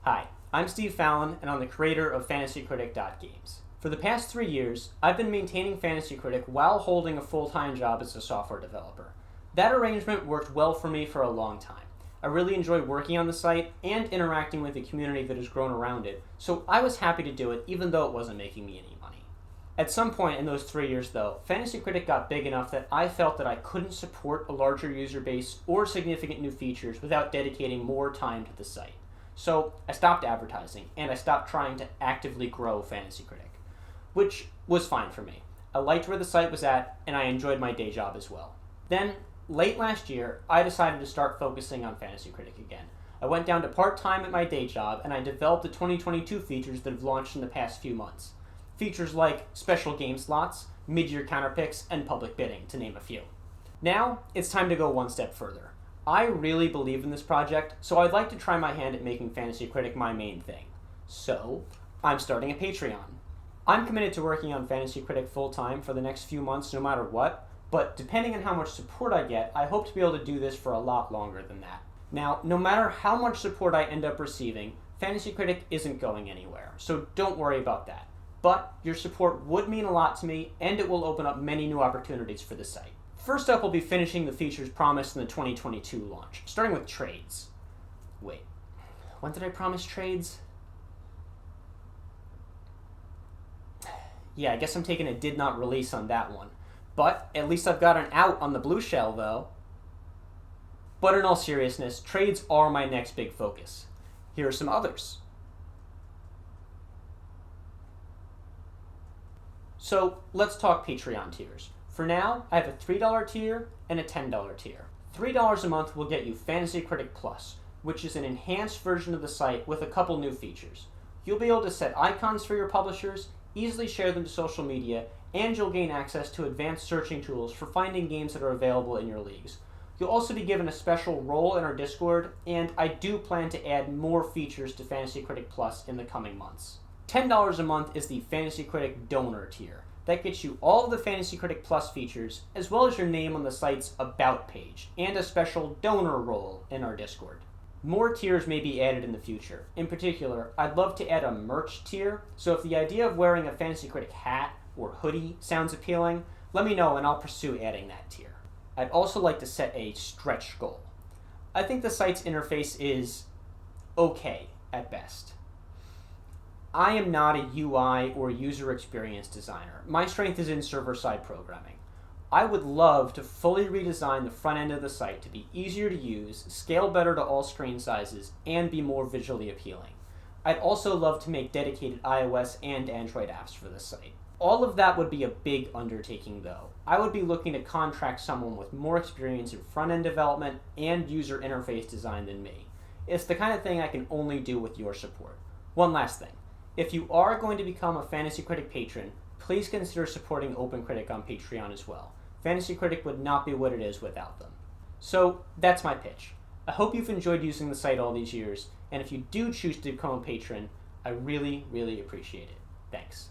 Hi, I'm Steve Fallon, and I'm the creator of FantasyCritic.games. For the past 3 years, I've been maintaining Fantasy Critic while holding a full-time job as a software developer. That arrangement worked well for me for a long time. I really enjoy working on the site and interacting with the community that has grown around it, so I was happy to do it even though it wasn't making me any money. At some point in those 3 years, though, Fantasy Critic got big enough that I felt that I couldn't support a larger user base or significant new features without dedicating more time to the site. So I stopped advertising, and I stopped trying to actively grow Fantasy Critic, which was fine for me. I liked where the site was at, and I enjoyed my day job as well. Then, late last year, I decided to start focusing on Fantasy Critic again. I went down to part-time at my day job, and I developed the 2022 features that have launched in the past few months. Features like special game slots, mid-year counterpicks, and public bidding, to name a few. Now, it's time to go one step further. I really believe in this project, so I'd like to try my hand at making Fantasy Critic my main thing. So, I'm starting a Patreon. I'm committed to working on Fantasy Critic full-time for the next few months no matter what, but depending on how much support I get, I hope to be able to do this for a lot longer than that. Now, no matter how much support I end up receiving, Fantasy Critic isn't going anywhere, so don't worry about that. But your support would mean a lot to me, and it will open up many new opportunities for the site. First up, we'll be finishing the features promised in the 2022 launch, starting with trades. Wait, when did I promise trades? Yeah, I guess I'm taking a did not release on that one. But at least I've got an out on the blue shell, though. But in all seriousness, trades are my next big focus. Here are some others. So let's talk Patreon tiers. For now, I have a $3 tier and a $10 tier. $3 a month will get you Fantasy Critic Plus, which is an enhanced version of the site with a couple new features. You'll be able to set icons for your publishers, easily share them to social media, and you'll gain access to advanced searching tools for finding games that are available in your leagues. You'll also be given a special role in our Discord, and I do plan to add more features to Fantasy Critic Plus in the coming months. $10 a month is the Fantasy Critic Donor tier. That gets you all of the Fantasy Critic Plus features, as well as your name on the site's About page, and a special donor role in our Discord. More tiers may be added in the future. In particular, I'd love to add a merch tier, so if the idea of wearing a Fantasy Critic hat or hoodie sounds appealing, let me know and I'll pursue adding that tier. I'd also like to set a stretch goal. I think the site's interface is okay at best. I am not a UI or user experience designer. My strength is in server-side programming. I would love to fully redesign the front end of the site to be easier to use, scale better to all screen sizes, and be more visually appealing. I'd also love to make dedicated iOS and Android apps for the site. All of that would be a big undertaking, though. I would be looking to contract someone with more experience in front-end development and user interface design than me. It's the kind of thing I can only do with your support. One last thing. If you are going to become a Fantasy Critic patron, please consider supporting OpenCritic on Patreon as well. Fantasy Critic would not be what it is without them. So that's my pitch. I hope you've enjoyed using the site all these years, and if you do choose to become a patron, I really, really appreciate it. Thanks.